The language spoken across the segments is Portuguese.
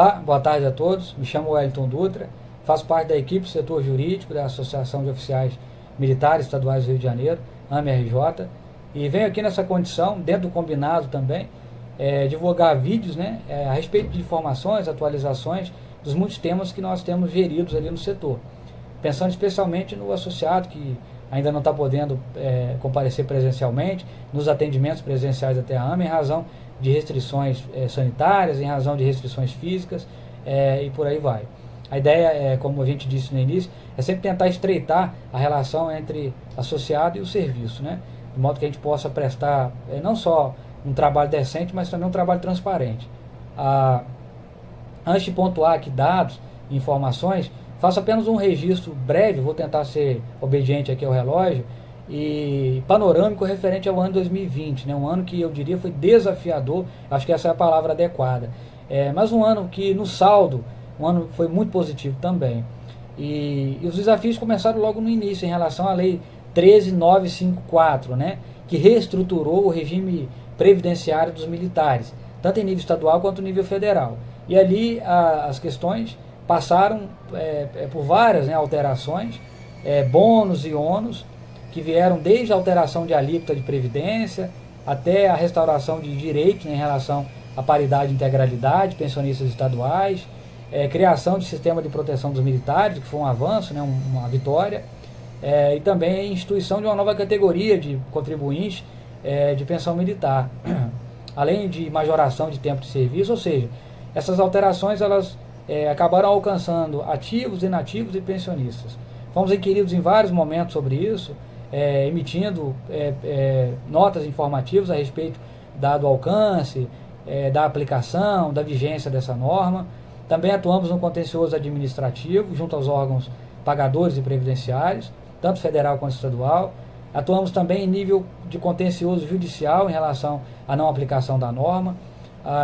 Olá, boa tarde a todos. Me chamo Wellington Dutra, faço parte da equipe do setor jurídico da Associação de Oficiais Militares Estaduais do Rio de Janeiro, AMRJ, e venho aqui nessa condição, dentro do combinado também, divulgar vídeos a respeito de informações, atualizações dos muitos temas que nós temos geridos ali no setor. Pensando especialmente no associado que ainda não está podendo comparecer presencialmente, nos atendimentos presenciais até a AME, em razão de restrições sanitárias, em razão de restrições físicas e por aí vai. A ideia, como a gente disse no início, é sempre tentar estreitar a relação entre associado e o serviço, de modo que a gente possa prestar não só um trabalho decente, mas também um trabalho transparente. Antes de pontuar aqui dados e informações, faço apenas um registro breve, vou tentar ser obediente aqui ao relógio, e panorâmico referente ao ano 2020, um ano que eu diria foi desafiador, acho que essa é a palavra adequada, mas um ano que no saldo, um ano foi muito positivo também, e os desafios começaram logo no início, em relação à lei 13.954, que reestruturou o regime previdenciário dos militares, tanto em nível estadual quanto em nível federal, e ali as questões passaram por várias alterações, bônus e ônus, que vieram desde a alteração de alíquota de previdência até a restauração de direitos em relação à paridade e integralidade, pensionistas estaduais, criação de sistema de proteção dos militares, que foi um avanço, uma vitória, e também a instituição de uma nova categoria de contribuintes de pensão militar, além de majoração de tempo de serviço, ou seja, essas alterações elas acabaram alcançando ativos, inativos e pensionistas. Fomos inquiridos em vários momentos sobre isso, emitindo notas informativas a respeito do alcance, da aplicação, da vigência dessa norma. Também atuamos no contencioso administrativo, junto aos órgãos pagadores e previdenciários, tanto federal quanto estadual. Atuamos também em nível de contencioso judicial em relação à não aplicação da norma.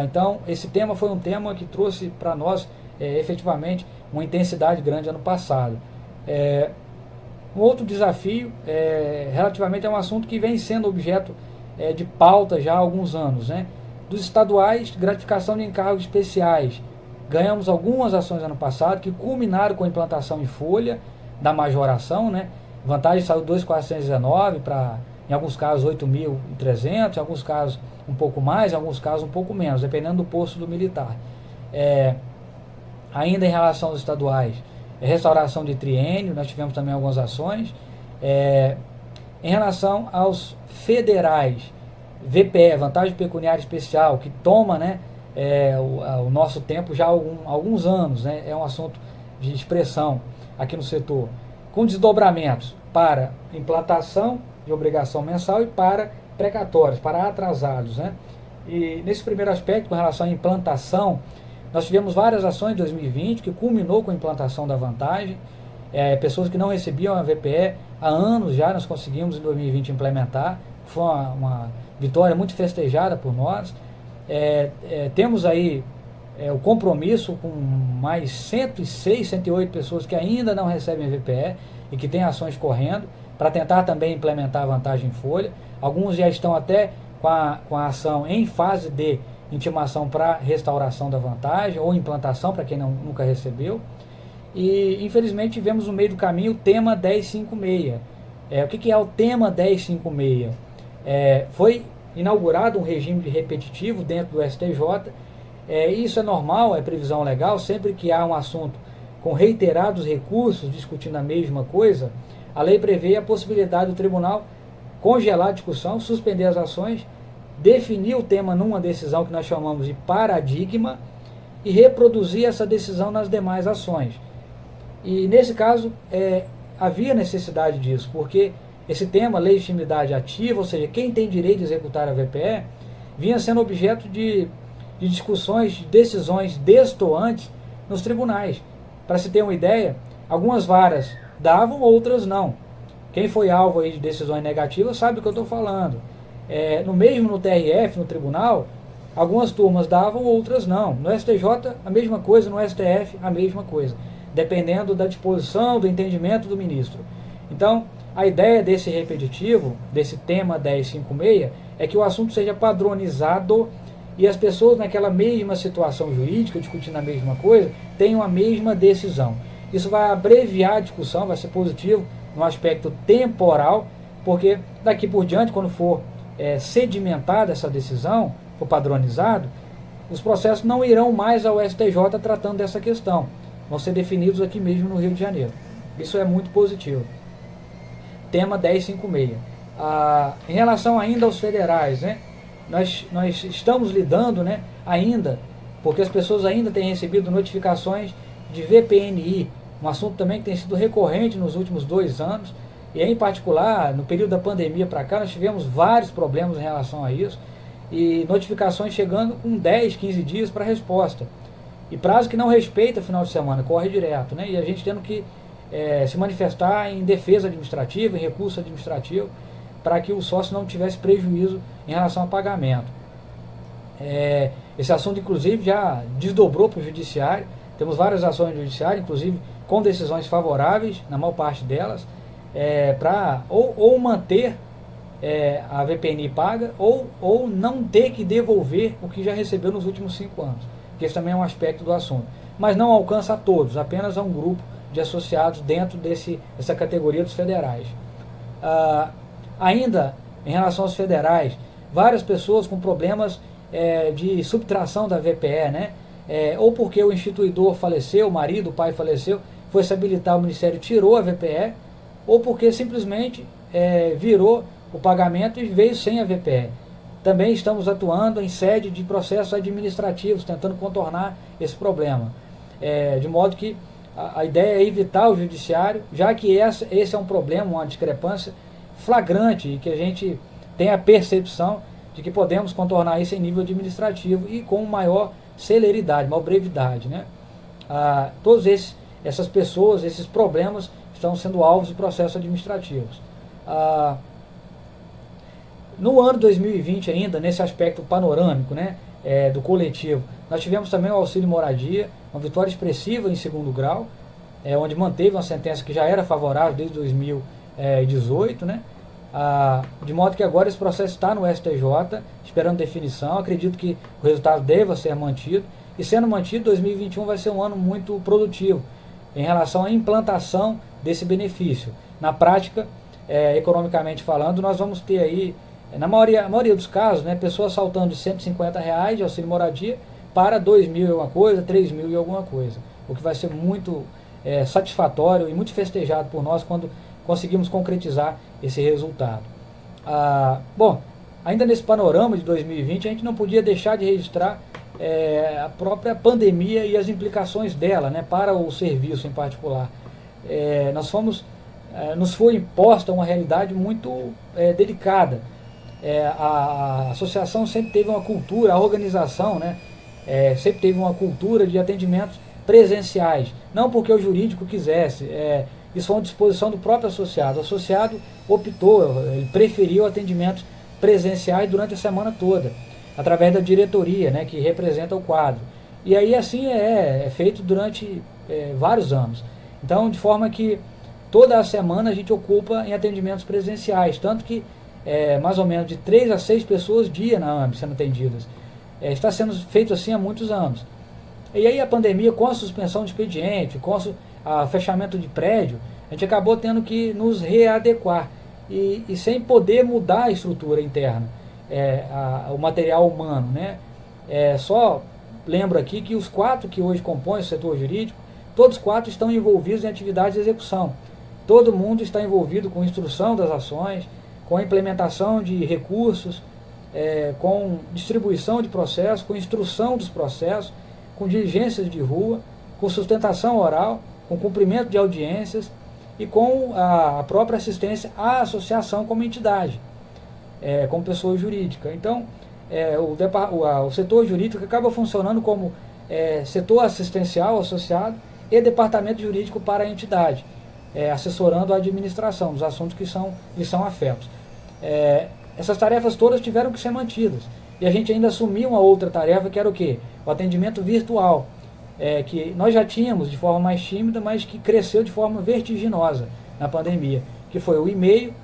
Então, esse tema foi um tema que trouxe para nós, efetivamente, uma intensidade grande ano passado. Um outro desafio, relativamente a um assunto que vem sendo objeto de pauta já há alguns anos, dos estaduais, gratificação de encargos especiais. Ganhamos algumas ações ano passado que culminaram com a implantação em folha da majoração, vantagem saiu 2.419 para, em alguns casos, 8.300, em alguns casos um pouco mais, em alguns casos um pouco menos, dependendo do posto do militar. Ainda em relação aos estaduais, restauração de triênio, nós tivemos também algumas ações. Em relação aos federais, VPE, vantagem pecuniária especial, que toma o nosso tempo já há alguns anos, é um assunto de expressão aqui no setor, com desdobramentos para implantação de obrigação mensal e para precatórios, para atrasados. E nesse primeiro aspecto, com relação à implantação, nós tivemos várias ações em 2020 que culminou com a implantação da vantagem. Pessoas que não recebiam a VPE há anos já, nós conseguimos em 2020 implementar. Foi uma vitória muito festejada por nós. Temos aí o compromisso com mais 106, 108 pessoas que ainda não recebem a VPE e que têm ações correndo para tentar também implementar a vantagem em folha. Alguns já estão até com a ação em fase de intimação para restauração da vantagem ou implantação para quem nunca recebeu. E infelizmente tivemos no meio do caminho o tema 1056. O que é o tema 1056? Foi inaugurado um regime de repetitivo dentro do STJ. Isso é normal, é previsão legal, sempre que há um assunto com reiterados recursos discutindo a mesma coisa, a lei prevê a possibilidade do tribunal congelar a discussão, suspender as ações, definir o tema numa decisão que nós chamamos de paradigma e reproduzir essa decisão nas demais ações. E nesse caso havia necessidade disso, porque esse tema, legitimidade ativa, ou seja, quem tem direito de executar a VPE, vinha sendo objeto de discussões, de decisões destoantes nos tribunais. Para se ter uma ideia, algumas varas davam, outras não. Quem foi alvo aí de decisões negativas sabe do que eu estou falando. No TRF, no tribunal, algumas turmas davam, outras não. No STJ, a mesma coisa, no STF, a mesma coisa, dependendo da disposição, do entendimento do ministro. Então, a ideia desse repetitivo, desse tema 1056, é que o assunto seja padronizado e as pessoas naquela mesma situação jurídica, discutindo a mesma coisa, tenham a mesma decisão. Isso vai abreviar a discussão, vai ser positivo no aspecto temporal, porque daqui por diante, quando for sedimentada essa decisão, for padronizado, os processos não irão mais ao STJ tratando dessa questão, vão ser definidos aqui mesmo no Rio de Janeiro. Isso é muito positivo. Tema 1056. Em relação ainda aos federais, né, nós estamos lidando, né, ainda, porque as pessoas ainda têm recebido notificações de VPNI, um assunto também que tem sido recorrente nos últimos 2 anos, e em particular, no período da pandemia para cá, nós tivemos vários problemas em relação a isso, e notificações chegando com 10, 15 dias para resposta. E prazo que não respeita final de semana, corre direto, né? E a gente tendo que se manifestar em defesa administrativa, em recurso administrativo, para que o sócio não tivesse prejuízo em relação ao pagamento. Esse assunto, inclusive, já desdobrou para o judiciário, temos várias ações no judiciário, inclusive com decisões favoráveis, na maior parte delas, para ou manter a VPNI paga, ou não ter que devolver o que já recebeu nos últimos 5 anos, que esse também é um aspecto do assunto, mas não alcança a todos, apenas a um grupo de associados dentro dessa categoria dos federais. Ainda em relação aos federais, várias pessoas com problemas de subtração da VPE, né? Ou porque o instituidor faleceu, o marido, o pai faleceu, foi se habilitar, o Ministério tirou a VPE, ou porque simplesmente virou o pagamento e veio sem a VPE. Também estamos atuando em sede de processos administrativos, tentando contornar esse problema. De modo que a ideia é evitar o judiciário, já que esse é um problema, uma discrepância flagrante, e que a gente tem a percepção de que podemos contornar isso em nível administrativo e com maior celeridade, maior brevidade, né? Todas essas pessoas, esses problemas estão sendo alvos de processos administrativos. No ano 2020 ainda, nesse aspecto panorâmico, né, do coletivo, nós tivemos também o auxílio moradia, uma vitória expressiva em 2º grau, onde manteve uma sentença que já era favorável desde 2018, né, de modo que agora esse processo está no STJ, esperando definição. Acredito que o resultado deva ser mantido, e sendo mantido, 2021 vai ser um ano muito produtivo em relação à implantação desse benefício. Na prática, economicamente falando, nós vamos ter aí, na maioria dos casos, né, pessoas saltando de R$ 150 de auxílio moradia para 2.000 e alguma coisa, 3.000 e alguma coisa, o que vai ser muito satisfatório e muito festejado por nós quando conseguimos concretizar esse resultado. Bom, ainda nesse panorama de 2020, a gente não podia deixar de registrar a própria pandemia e as implicações dela, né, para o serviço em particular. Nos foi imposta uma realidade muito delicada. A associação sempre teve uma cultura, a organização, né, sempre teve uma cultura de atendimentos presenciais, não porque o jurídico quisesse, isso foi uma disposição do próprio associado. O associado optou, ele preferiu atendimentos presenciais durante a semana toda, através da diretoria, né, que representa o quadro. E aí assim é feito durante vários anos. Então, de forma que toda a semana a gente ocupa em atendimentos presenciais, tanto que mais ou menos de 3 a 6 pessoas dia na AMB sendo atendidas. Está sendo feito assim há muitos anos. E aí a pandemia, com a suspensão de expediente, com o fechamento de prédio, a gente acabou tendo que nos readequar e sem poder mudar a estrutura interna, o material humano, né? Só lembro aqui que os 4 que hoje compõem o setor jurídico, todos 4 estão envolvidos em atividades de execução. Todo mundo está envolvido com instrução das ações, com a implementação de recursos, com distribuição de processos, com instrução dos processos, com diligências de rua, com sustentação oral, com cumprimento de audiências e com a própria assistência à associação como entidade, como pessoa jurídica. Então, o setor jurídico acaba funcionando como setor assistencial associado e departamento jurídico para a entidade, assessorando a administração dos assuntos que lhe são afetos. Essas tarefas todas tiveram que ser mantidas. E a gente ainda assumiu uma outra tarefa, que era o quê? O atendimento virtual, que nós já tínhamos de forma mais tímida, mas que cresceu de forma vertiginosa na pandemia, que foi o e-mail,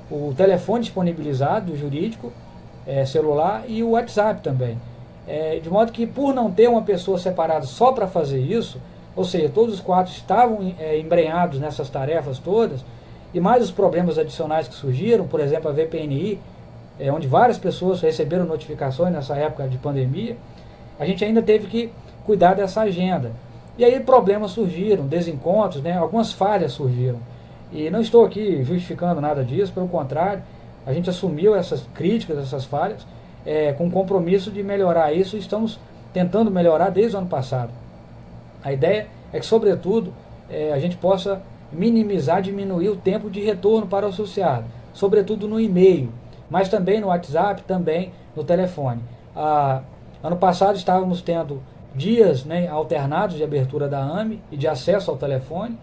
o telefone disponibilizado do jurídico, celular, e o WhatsApp também. de modo que, por não ter uma pessoa separada só para fazer isso, ou seja, todos os 4 estavam embrenhados nessas tarefas todas, e mais os problemas adicionais que surgiram, por exemplo, a VPNI, onde várias pessoas receberam notificações nessa época de pandemia, a gente ainda teve que cuidar dessa agenda. E aí problemas surgiram, desencontros, né, algumas falhas surgiram. E não estou aqui justificando nada disso, pelo contrário, a gente assumiu essas críticas, essas falhas, com o compromisso de melhorar isso, e estamos tentando melhorar desde o ano passado. A ideia é que, sobretudo, a gente possa minimizar, diminuir o tempo de retorno para o associado, sobretudo no e-mail, mas também no WhatsApp, também no telefone. Ano passado estávamos tendo dias, né, alternados de abertura da AME e de acesso ao telefone,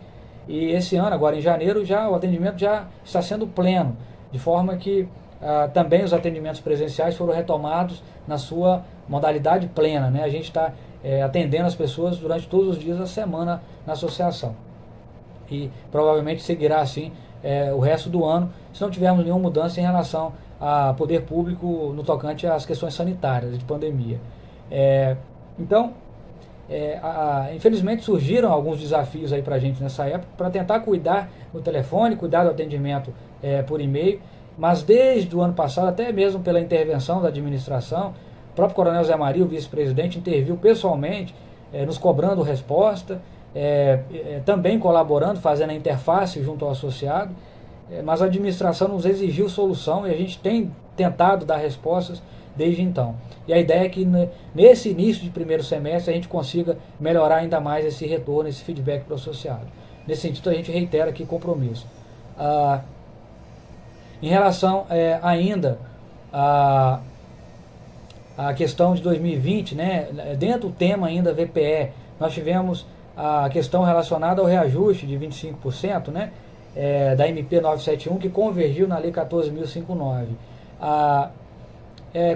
e esse ano, agora em janeiro, o atendimento já está sendo pleno, de forma que também os atendimentos presenciais foram retomados na sua modalidade plena, né? A gente está atendendo as pessoas durante todos os dias da semana na associação. E provavelmente seguirá assim o resto do ano, se não tivermos nenhuma mudança em relação ao poder público no tocante às questões sanitárias de pandemia. Então, infelizmente surgiram alguns desafios aí para a gente nessa época, para tentar cuidar do telefone, cuidar do atendimento por e-mail, mas desde o ano passado, até mesmo pela intervenção da administração, o próprio Coronel Zé Maria, o vice-presidente, interviu pessoalmente, nos cobrando resposta, também colaborando, fazendo a interface junto ao associado, mas a administração nos exigiu solução e a gente tem tentado dar respostas desde então. E a ideia é que nesse início de primeiro semestre a gente consiga melhorar ainda mais esse retorno, esse feedback para o associado. Nesse sentido, a gente reitera aqui compromisso. Em relação ainda à questão de 2020, né, dentro do tema ainda VPE, nós tivemos a questão relacionada ao reajuste de 25%, né, da MP 971, que convergiu na Lei 14.059.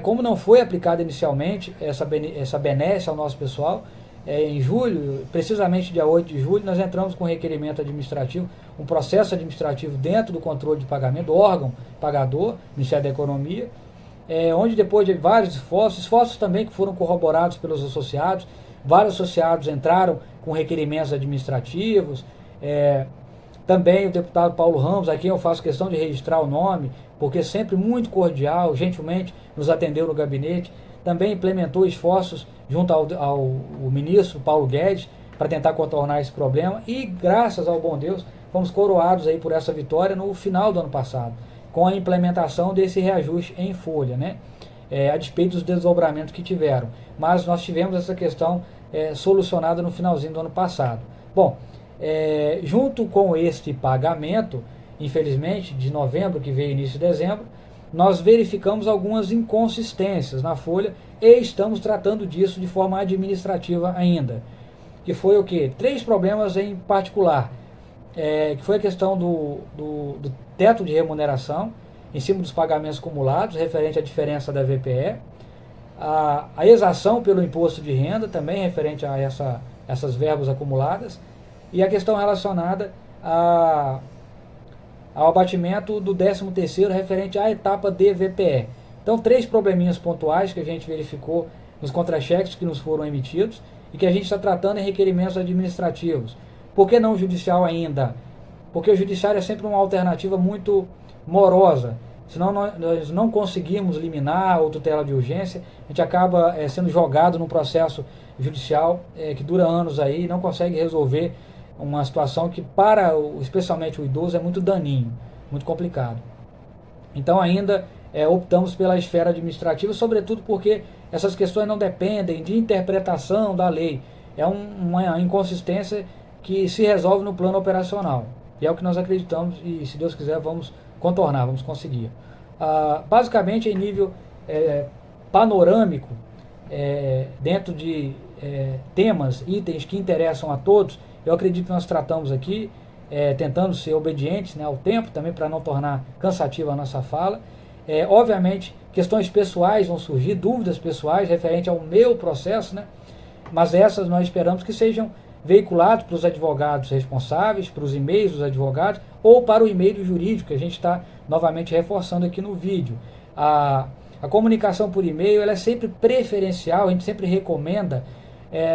Como não foi aplicada inicialmente essa benesse ao nosso pessoal, em julho, precisamente dia 8 de julho, nós entramos com um requerimento administrativo, um processo administrativo dentro do controle de pagamento, do órgão pagador, Ministério da Economia, onde depois de vários esforços também que foram corroborados pelos associados, vários associados entraram com requerimentos administrativos, também o deputado Paulo Ramos, a quem eu faço questão de registrar o nome, porque sempre muito cordial, gentilmente nos atendeu no gabinete, também implementou esforços junto ao ministro Paulo Guedes para tentar contornar esse problema, e graças ao bom Deus fomos coroados aí por essa vitória no final do ano passado, com a implementação desse reajuste em folha, né? A despeito dos desdobramentos que tiveram, mas nós tivemos essa questão solucionada no finalzinho do ano passado. Bom, junto com este pagamento, infelizmente, de novembro, que veio início de dezembro, nós verificamos algumas inconsistências na folha e estamos tratando disso de forma administrativa ainda. Que foi o quê? 3 problemas em particular, que foi a questão do teto de remuneração em cima dos pagamentos acumulados, referente à diferença da VPE, a exação pelo imposto de renda, também referente a essas verbas acumuladas, e a questão relacionada ao abatimento do 13º referente à etapa de VPE. Então, 3 probleminhas pontuais que a gente verificou nos contra-cheques que nos foram emitidos e que a gente está tratando em requerimentos administrativos. Por que não judicial ainda? Porque o judiciário é sempre uma alternativa muito morosa. Senão nós não conseguimos liminar ou tutela de urgência, a gente acaba sendo jogado num processo judicial que dura anos aí e não consegue resolver uma situação que especialmente o idoso é muito daninho, muito complicado. Então ainda optamos pela esfera administrativa, sobretudo porque essas questões não dependem de interpretação da lei, é uma inconsistência que se resolve no plano operacional, e é o que nós acreditamos e, se Deus quiser, vamos contornar, vamos conseguir. Basicamente, em nível panorâmico, dentro de temas, itens que interessam a todos, eu acredito que nós tratamos aqui, tentando ser obedientes, né, ao tempo, também para não tornar cansativa a nossa fala. Obviamente, questões pessoais vão surgir, dúvidas pessoais referente ao meu processo, né, mas essas nós esperamos que sejam veiculados para os advogados responsáveis, para os e-mails dos advogados, ou para o e-mail jurídico, que a gente está novamente reforçando aqui no vídeo. A comunicação por e-mail ela é sempre preferencial, a gente sempre recomenda,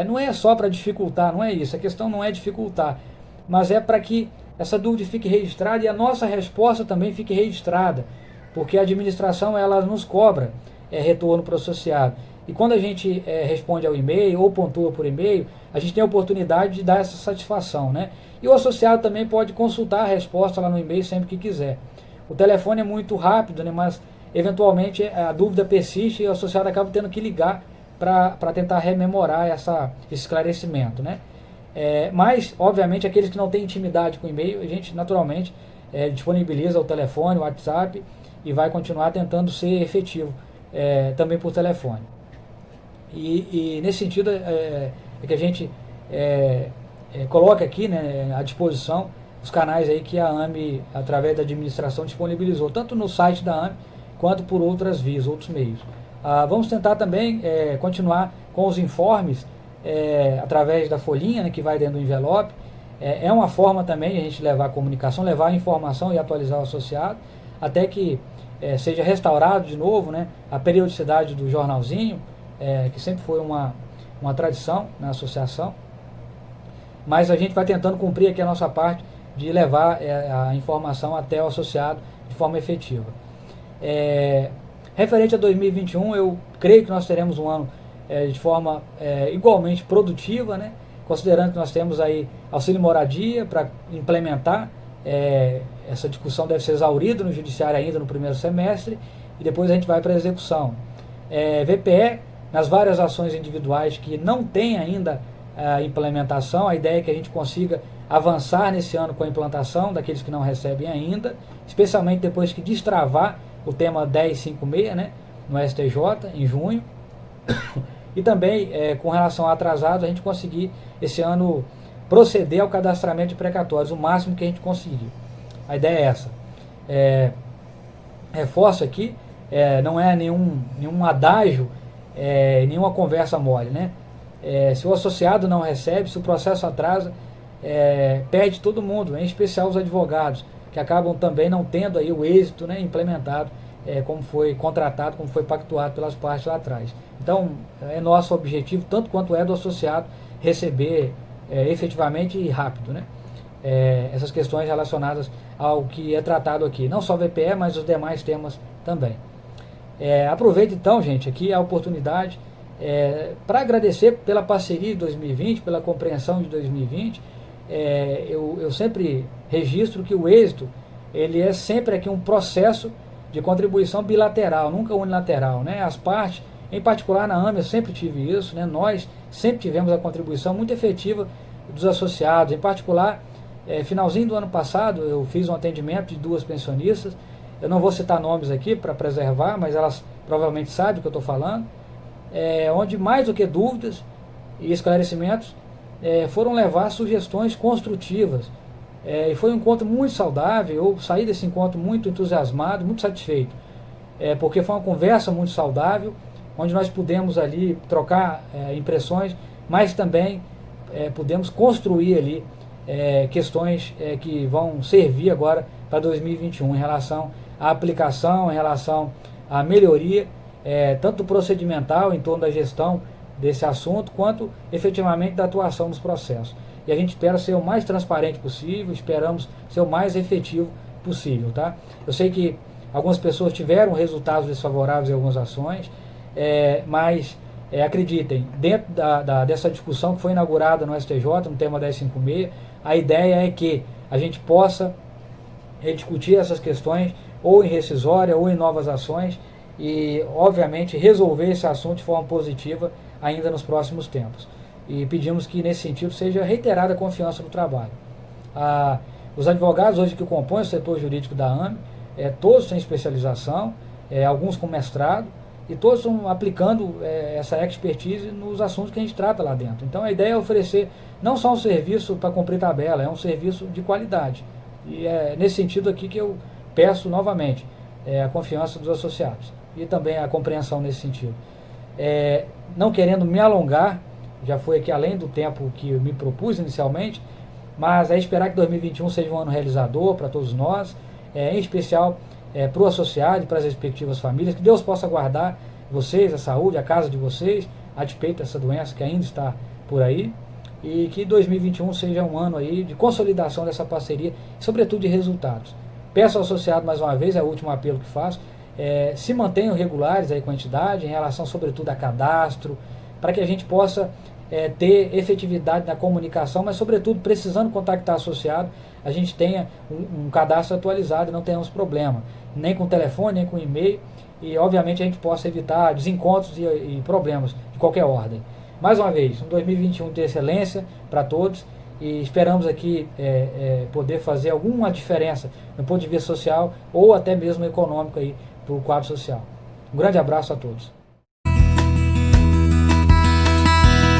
não é só para dificultar, não é isso, a questão não é dificultar, mas é para que essa dúvida fique registrada e a nossa resposta também fique registrada, porque a administração ela nos cobra retorno para o associado. E quando a gente responde ao e-mail ou pontua por e-mail, a gente tem a oportunidade de dar essa satisfação, né? E o associado também pode consultar a resposta lá no e-mail sempre que quiser. O telefone é muito rápido, né? Mas eventualmente a dúvida persiste e o associado acaba tendo que ligar para tentar rememorar esse esclarecimento, né? Mas, obviamente, aqueles que não têm intimidade com o e-mail, a gente naturalmente disponibiliza o telefone, o WhatsApp e vai continuar tentando ser efetivo também por telefone. E nesse sentido é que a gente coloca aqui, né, à disposição os canais aí que a AME, através da administração, disponibilizou, tanto no site da AME quanto por outras vias, outros meios. Vamos tentar também continuar com os informes através da folhinha, né, que vai dentro do envelope. É uma forma também de a gente levar a comunicação, levar a informação e atualizar o associado, até que seja restaurado de novo, né, a periodicidade do jornalzinho, que sempre foi uma tradição na associação, mas a gente vai tentando cumprir aqui a nossa parte de levar a informação até o associado de forma efetiva. Referente a 2021, eu creio que nós teremos um ano de forma igualmente produtiva, né, considerando que nós temos aí auxílio moradia para implementar. Essa discussão deve ser exaurida no judiciário ainda no primeiro semestre e depois a gente vai para a execução. VPE, nas várias ações individuais que não tem ainda a implementação, a ideia é que a gente consiga avançar nesse ano com a implantação daqueles que não recebem ainda, especialmente depois que destravar o tema 1056, né, no STJ em junho. E também com relação a atrasados, a gente conseguir esse ano proceder ao cadastramento de precatórios o máximo que a gente conseguir. A ideia é essa. Reforço aqui, não é nenhum adágio, nenhuma conversa mole, né? Se o associado não recebe, se o processo atrasa, perde todo mundo, em especial os advogados, que acabam também não tendo aí o êxito, né, implementado, como foi contratado, como foi pactuado pelas partes lá atrás. Então, é nosso objetivo, tanto quanto é do associado, receber efetivamente e rápido, né, essas questões relacionadas ao que é tratado aqui, não só VPE, mas os demais temas também. Aproveito então, gente, aqui a oportunidade para agradecer pela parceria de 2020, pela compreensão de 2020. Eu sempre registro que o êxito ele é sempre aqui um processo de contribuição bilateral, nunca unilateral, né? As partes, em particular na AME, eu sempre tive isso, né? Nós sempre tivemos a contribuição muito efetiva dos associados, em particular, finalzinho do ano passado, eu fiz um atendimento de 2 pensionistas, eu não vou citar nomes aqui para preservar, mas elas provavelmente sabem o que eu estou falando, onde mais do que dúvidas e esclarecimentos, foram levar sugestões construtivas, e foi um encontro muito saudável. Eu saí desse encontro muito entusiasmado, muito satisfeito, porque foi uma conversa muito saudável, onde nós pudemos ali trocar impressões, mas também pudemos construir ali questões que vão servir agora para 2021 em relação à aplicação, em relação à melhoria, tanto procedimental em torno da gestão desse assunto, quanto efetivamente da atuação nos processos. E a gente espera ser o mais transparente possível, esperamos ser o mais efetivo possível, tá? Eu sei que algumas pessoas tiveram resultados desfavoráveis em algumas ações, mas acreditem, dentro dessa discussão que foi inaugurada no STJ, no tema 1056, a ideia é que a gente possa discutir essas questões ou em rescisória ou em novas ações e, obviamente, resolver esse assunto de forma positiva ainda nos próximos tempos. E pedimos que, nesse sentido, seja reiterada a confiança no trabalho. Os advogados hoje que compõem o setor jurídico da AME, todos têm especialização, alguns com mestrado, e todos estão aplicando essa expertise nos assuntos que a gente trata lá dentro. Então a ideia é oferecer não só um serviço para cumprir tabela, é um serviço de qualidade. E é nesse sentido aqui que eu peço novamente a confiança dos associados e também a compreensão nesse sentido. Não querendo me alongar, já foi aqui além do tempo que eu me propus inicialmente, mas é esperar que 2021 seja um ano realizador para todos nós, em especial para o associado e para as respectivas famílias. Que Deus possa guardar vocês, a saúde, a casa de vocês, a despeito dessa doença que ainda está por aí. E que 2021 seja um ano aí de consolidação dessa parceria, sobretudo de resultados. Peço ao associado mais uma vez, é o último apelo que faço, se mantenham regulares aí com a entidade, em relação sobretudo a cadastro, para que a gente possa ter efetividade na comunicação, mas sobretudo precisando contactar associado, a gente tenha um cadastro atualizado e não tenhamos problema, nem com telefone, nem com e-mail, e obviamente a gente possa evitar desencontros e problemas de qualquer ordem. Mais uma vez, um 2021 de excelência para todos, e esperamos aqui poder fazer alguma diferença no ponto de vista social ou até mesmo econômico aí para o quadro social. Um grande abraço a todos.